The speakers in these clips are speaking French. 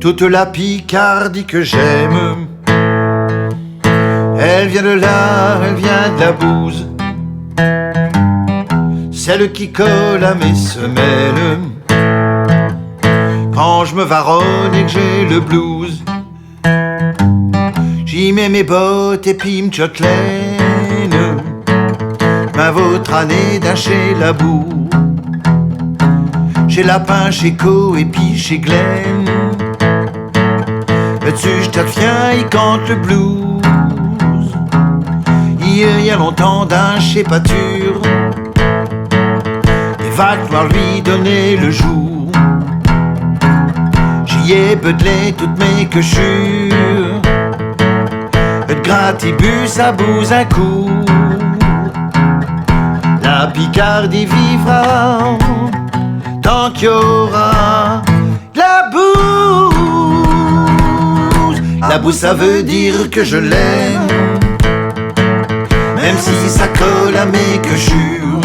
Toute la Picardie que j'aime, elle vient de là, elle vient de la bouse, celle qui colle à mes semelles quand je me varonne et que j'ai le blues. J'y mets mes bottes et puis m'tchotte laine, ma votre année d'un chez la boue, chez Lapin, chez Co et puis chez Glen. Là-dessus j't'adviens, il cante le blues. Il y a longtemps d'un chez Pâture, les vagues noires lui donnaient le jour. J'y ai bedelé toutes mes quechures, de gratibus à bout un coup. La Picardie vivra tant qu'il y aura de la bouse. La bouse ça veut dire que je l'aime, même si ça colle à mes quechures.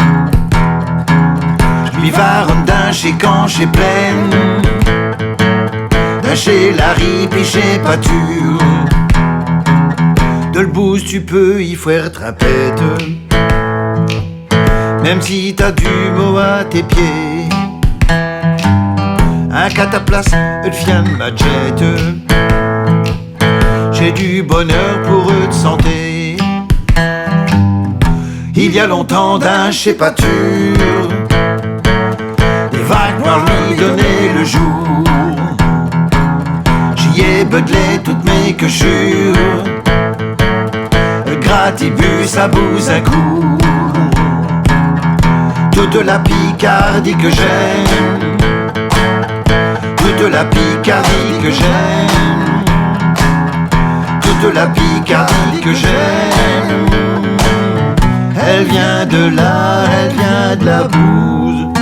Je m'y varonne d'un chez Caen, chez Plaine, d'un chez Larry puis chez Pâture. De le boost tu peux y faire trapette, même si t'as du mot à tes pieds. Un cataplace, elle vient de ma jette. J'ai du bonheur pour eux de santé. Il y a longtemps d'un chez Pâture, les vagues noires lui donnaient le jour. J'y ai bedelé toutes mes quechures, le gratibus à bout un coup. Toute la Picardie que j'aime, toute la Picardie que j'aime, toute la Picardie que j'aime. Elle vient de là, elle vient de la bouse.